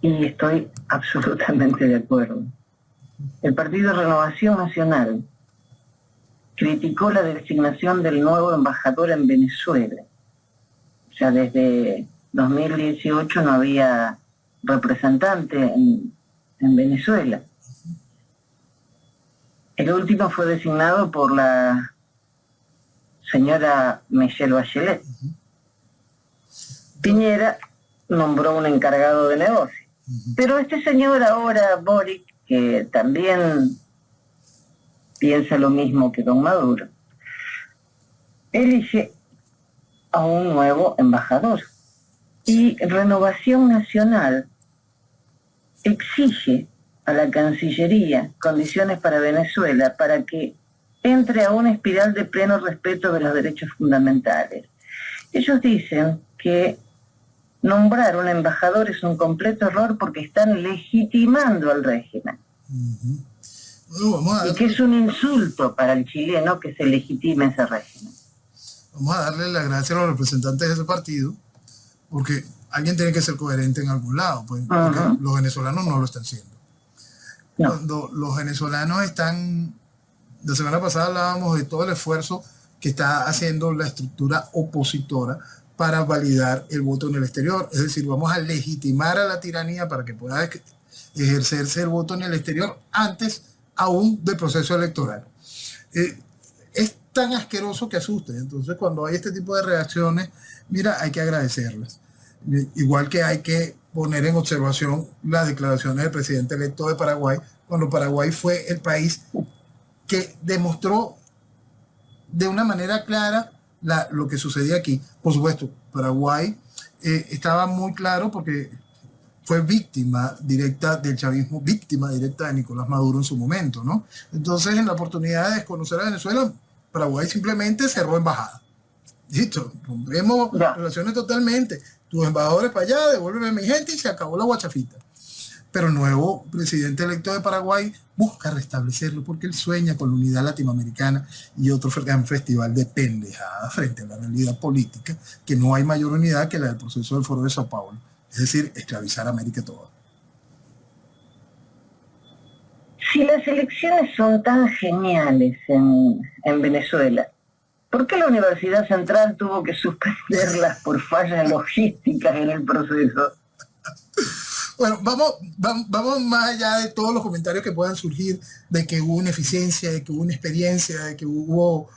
A: y estoy absolutamente de acuerdo. El Partido Renovación Nacional criticó la designación del nuevo embajador en Venezuela. O sea, desde 2018 no había representante en Venezuela. El último fue designado por la señora Michelle Bachelet. Piñera nombró un encargado de negocio. Pero este señor ahora, Boric, que también piensa lo mismo que don Maduro, elige a un nuevo embajador. Y Renovación Nacional exige a la Cancillería condiciones para Venezuela para que entre a una espiral de pleno respeto de los derechos fundamentales. Ellos dicen que nombrar un embajador es un completo error porque están legitimando al régimen. Y que es un insulto para el chileno que se legitime ese régimen.
B: Vamos a darle las gracias a los representantes de ese partido, porque alguien tiene que ser coherente en algún lado, pues, porque los venezolanos no lo están siendo. No. Cuando los venezolanos están, la semana pasada hablábamos de todo el esfuerzo que está haciendo la estructura opositora para validar el voto en el exterior, es decir, vamos a legitimar a la tiranía para que pueda ejercerse el voto en el exterior antes aún del proceso electoral. Es tan asqueroso que asusta. Entonces, cuando hay este tipo de reacciones, mira, hay que agradecerlas. Igual que hay que poner en observación las declaraciones del presidente electo de Paraguay, cuando Paraguay fue el país que demostró de una manera clara lo que sucedía aquí. Por supuesto, Paraguay estaba muy claro porque fue víctima directa del chavismo, víctima directa de Nicolás Maduro en su momento, ¿no? Entonces, en la oportunidad de desconocer a Venezuela, Paraguay simplemente cerró embajada. Listo, rompemos relaciones totalmente. Tus embajadores para allá, devuélveme a mi gente y se acabó la guachafita. Pero el nuevo presidente electo de Paraguay busca restablecerlo porque él sueña con la unidad latinoamericana y otro gran festival de pendejadas frente a la realidad política, que no hay mayor unidad que la del proceso del Foro de Sao Paulo. Es decir, esclavizar a América toda.
A: Si las elecciones son tan geniales en Venezuela, ¿por qué la Universidad Central tuvo que suspenderlas por fallas logísticas en el proceso?
B: Bueno, vamos más allá de todos los comentarios que puedan surgir de que hubo una eficiencia, de que hubo una experiencia, de que hubo...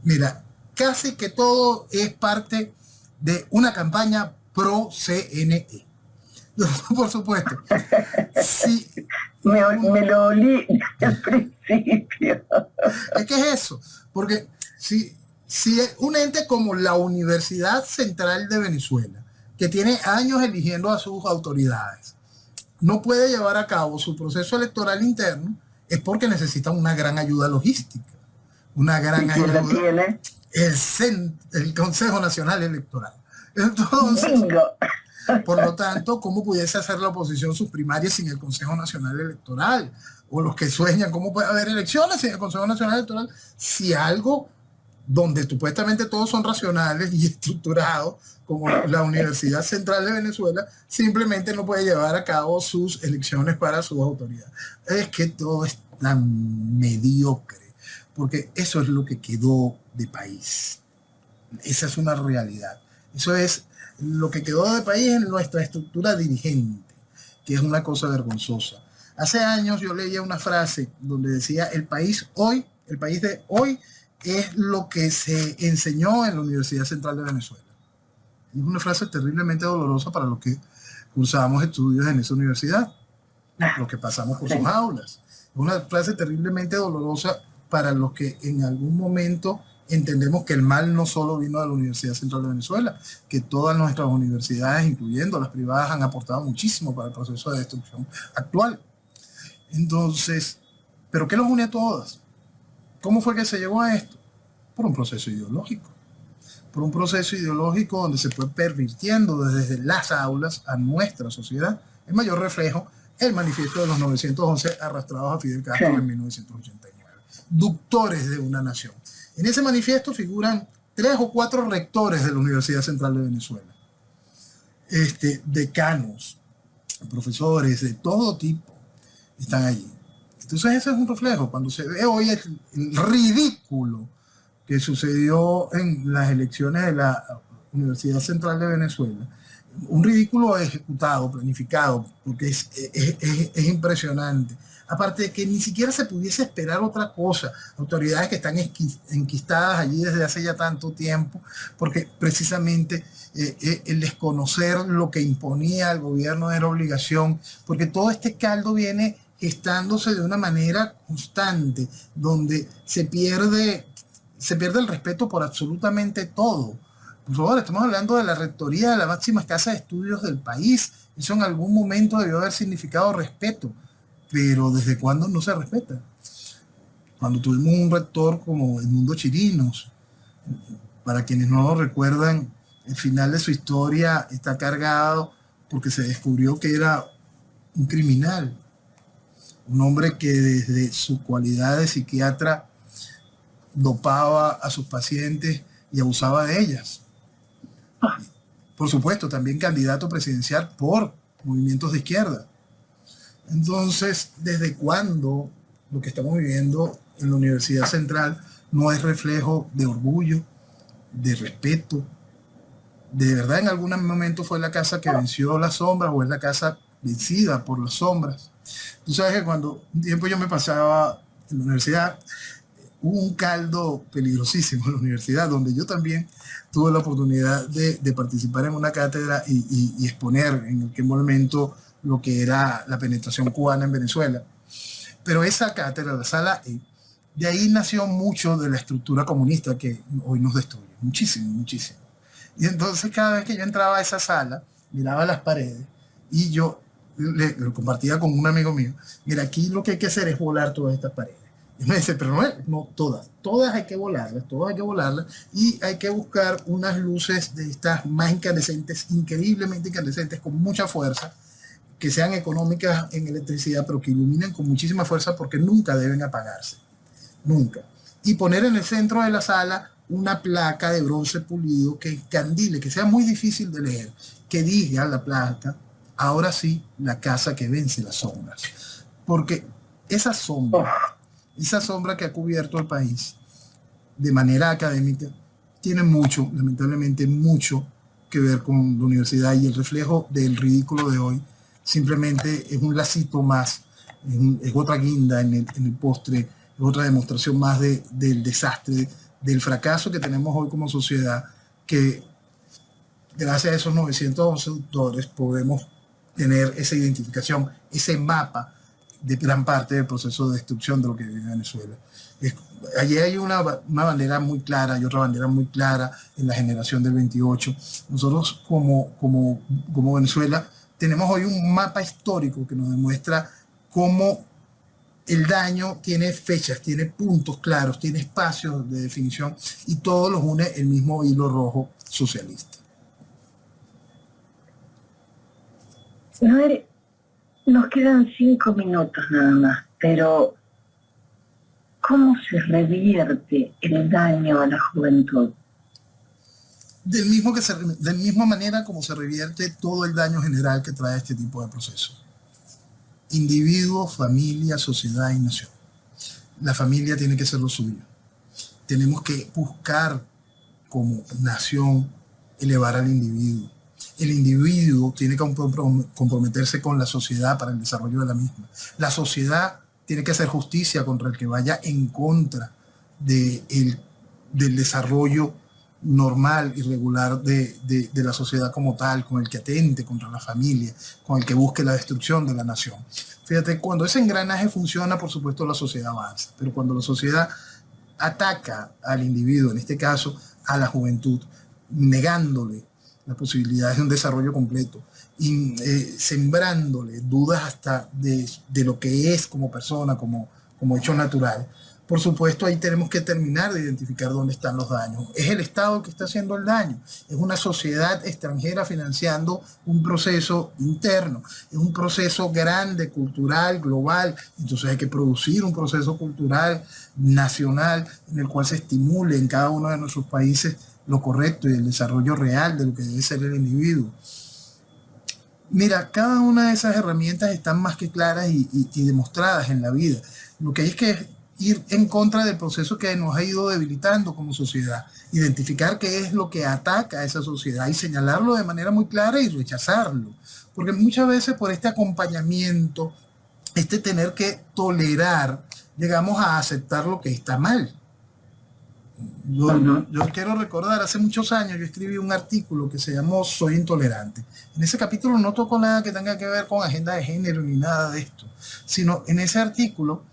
B: Mira, casi que todo es parte de una campaña pro CNE. Por supuesto. Sí,
A: me lo olí al principio.
B: es que es eso, porque si un ente como la Universidad Central de Venezuela, que tiene años eligiendo a sus autoridades, no puede llevar a cabo su proceso electoral interno, es porque necesita una gran ayuda logística, una gran ayuda.
A: ¿Quién la tiene?
B: El Consejo Nacional Electoral. Entonces,
A: Bingo.
B: por lo tanto, ¿cómo pudiese hacer la oposición sus primarias sin el Consejo Nacional Electoral? O los que sueñan, ¿cómo puede haber elecciones sin el Consejo Nacional Electoral? Si algo donde supuestamente todos son racionales y estructurados, como la Universidad Central de Venezuela, simplemente no puede llevar a cabo sus elecciones para sus autoridades. Es que todo es tan mediocre, porque eso es lo que quedó de país. Esa es una realidad. Eso es lo que quedó de país en nuestra estructura dirigente, que es una cosa vergonzosa. Hace años yo leía una frase donde decía, el país de hoy es lo que se enseñó en la Universidad Central de Venezuela. Y es una frase terriblemente dolorosa para los que cursamos estudios en esa universidad, los que pasamos por sus aulas. Es una frase terriblemente dolorosa para los que en algún momento entendemos que el mal no solo vino de la Universidad Central de Venezuela, que todas nuestras universidades, incluyendo las privadas, han aportado muchísimo para el proceso de destrucción actual. Entonces, ¿pero qué los une a todas? ¿Cómo fue que se llegó a esto? Por un proceso ideológico. Por un proceso ideológico donde se fue pervirtiendo desde las aulas a nuestra sociedad. El mayor reflejo, el manifiesto de los 911 arrastrados a Fidel Castro en 1989. Ductores de una nación. En ese manifiesto figuran 3 o 4 rectores de la Universidad Central de Venezuela. Decanos, profesores de todo tipo están allí. Entonces ese es un reflejo. Cuando se ve hoy el ridículo que sucedió en las elecciones de la Universidad Central de Venezuela, un ridículo ejecutado, planificado, porque es impresionante. Aparte de que ni siquiera se pudiese esperar otra cosa, autoridades que están enquistadas allí desde hace ya tanto tiempo, porque precisamente el desconocer lo que imponía el gobierno era obligación, porque todo este caldo viene gestándose de una manera constante, donde se pierde el respeto por absolutamente todo. Por favor, estamos hablando de la rectoría de la máxima casa de estudios del país. Eso en algún momento debió haber significado respeto, pero ¿desde cuándo no se respeta? Cuando tuvimos un rector como Edmundo Chirinos, para quienes no lo recuerdan, el final de su historia está cargado porque se descubrió que era un criminal, un hombre que desde su cualidad de psiquiatra dopaba a sus pacientes y abusaba de ellas. Por supuesto, también candidato presidencial por movimientos de izquierda. Entonces, ¿desde cuándo lo que estamos viviendo en la Universidad Central no es reflejo de orgullo, de respeto? ¿De verdad en algún momento fue la casa que venció las sombras o es la casa vencida por las sombras? Tú sabes que cuando un tiempo yo me pasaba en la universidad, hubo un caldo peligrosísimo en la universidad, donde yo también tuve la oportunidad de participar en una cátedra y exponer en aquel momento lo que era la penetración cubana en Venezuela. Pero esa cátedra, la sala E, de ahí nació mucho de la estructura comunista que hoy nos destruye, muchísimo, muchísimo. Y entonces cada vez que yo entraba a esa sala, miraba las paredes y yo lo compartía con un amigo mío, mira, aquí lo que hay que hacer es volar todas estas paredes. Y me dice, pero no todas hay que volarlas, y hay que buscar unas luces de estas más incandescentes, increíblemente incandescentes, con mucha fuerza, que sean económicas en electricidad, pero que iluminen con muchísima fuerza porque nunca deben apagarse, nunca. Y poner en el centro de la sala una placa de bronce pulido que encandile, que sea muy difícil de leer, que diga la placa, ahora sí, la casa que vence las sombras. Porque esa sombra que ha cubierto el país de manera académica tiene mucho, lamentablemente mucho, que ver con la universidad, y el reflejo del ridículo de hoy simplemente es un lacito más, es otra guinda en el postre, es otra demostración más del desastre del fracaso que tenemos hoy como sociedad, que gracias a esos 911 autores podemos tener esa identificación, ese mapa de gran parte del proceso de destrucción de lo que vive Venezuela. Allí hay una bandera muy clara y otra bandera muy clara en la generación del 28. Nosotros como Venezuela tenemos hoy un mapa histórico que nos demuestra cómo el daño tiene fechas, tiene puntos claros, tiene espacios de definición y todos los une el mismo hilo rojo socialista.
A: Noel, nos quedan 5 minutos nada más, pero ¿cómo se revierte el daño a la juventud?
B: De misma manera como se revierte todo el daño general que trae este tipo de procesos. Individuo, familia, sociedad y nación. La familia tiene que ser lo suyo. Tenemos que buscar como nación elevar al individuo. El individuo tiene que comprometerse con la sociedad para el desarrollo de la misma. La sociedad tiene que hacer justicia contra el que vaya en contra del desarrollo normal y regular de la sociedad como tal, con el que atente contra la familia, con el que busque la destrucción de la nación. Fíjate, cuando ese engranaje funciona, por supuesto la sociedad avanza, pero cuando la sociedad ataca al individuo, en este caso a la juventud, negándole las posibilidades de un desarrollo completo y sembrándole dudas hasta de lo que es como persona, como hecho natural. Por supuesto, ahí tenemos que terminar de identificar dónde están los daños. Es el Estado el que está haciendo el daño. Es una sociedad extranjera financiando un proceso interno. Es un proceso grande, cultural, global. Entonces hay que producir un proceso cultural nacional en el cual se estimule en cada uno de nuestros países lo correcto y el desarrollo real de lo que debe ser el individuo. Mira, cada una de esas herramientas están más que claras y demostradas en la vida. Lo que hay es que ir en contra del proceso que nos ha ido debilitando como sociedad, identificar qué es lo que ataca a esa sociedad y señalarlo de manera muy clara y rechazarlo. Porque muchas veces por este acompañamiento, este tener que tolerar, llegamos a aceptar lo que está mal. Yo quiero recordar, hace muchos años yo escribí un artículo que se llamó Soy Intolerante. En ese capítulo no toco nada que tenga que ver con agenda de género ni nada de esto, sino en ese artículo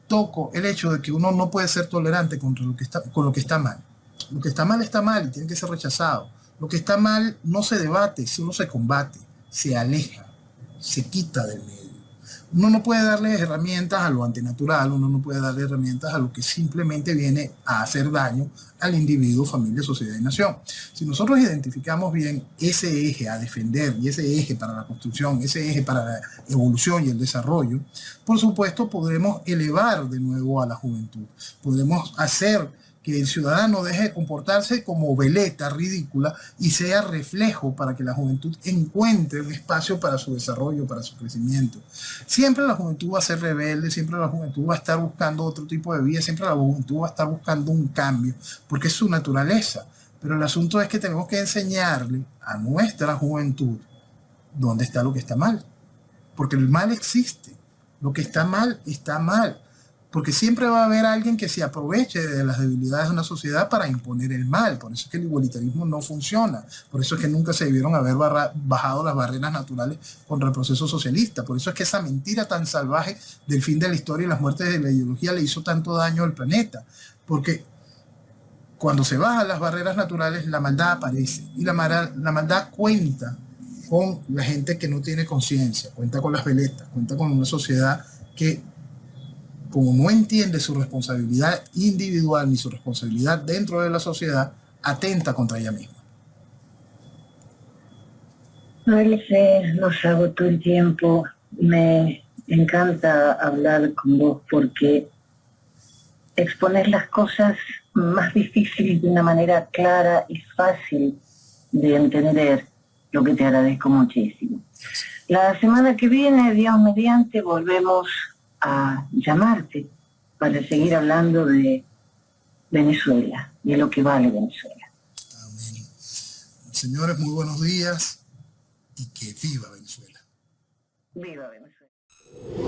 B: toco el hecho de que uno no puede ser tolerante con lo que está mal. Lo que está mal y tiene que ser rechazado. Lo que está mal no se debate, solo se combate, se aleja, se quita del medio. Uno no puede darle herramientas a lo antinatural, uno no puede darle herramientas a lo que simplemente viene a hacer daño al individuo, familia, sociedad y nación. Si nosotros identificamos bien ese eje a defender y ese eje para la construcción, ese eje para la evolución y el desarrollo, por supuesto podremos elevar de nuevo a la juventud. Podremos hacer que el ciudadano deje de comportarse como veleta ridícula y sea reflejo para que la juventud encuentre un espacio para su desarrollo, para su crecimiento. Siempre la juventud va a ser rebelde, siempre la juventud va a estar buscando otro tipo de vida, siempre la juventud va a estar buscando un cambio, porque es su naturaleza. Pero el asunto es que tenemos que enseñarle a nuestra juventud dónde está lo que está mal. Porque el mal existe. Lo que está mal, está mal. Porque siempre va a haber alguien que se aproveche de las debilidades de una sociedad para imponer el mal. Por eso es que el igualitarismo no funciona. Por eso es que nunca se debieron haber bajado las barreras naturales contra el proceso socialista. Por eso es que esa mentira tan salvaje del fin de la historia y las muertes de la ideología le hizo tanto daño al planeta. Porque cuando se bajan las barreras naturales, la maldad aparece. Y la maldad cuenta con la gente que no tiene conciencia, cuenta con las veletas, cuenta con una sociedad que, como no entiende su responsabilidad individual ni su responsabilidad dentro de la sociedad, atenta contra ella misma.
A: No le sé, nos agotó el tiempo. Me encanta hablar con vos porque exponer las cosas más difíciles de una manera clara y fácil de entender, lo que te agradezco muchísimo. La semana que viene, Dios mediante, volvemos a llamarte para seguir hablando de Venezuela, de lo que vale Venezuela.
B: Amén. Señores, muy buenos días y que viva Venezuela.
A: Viva Venezuela.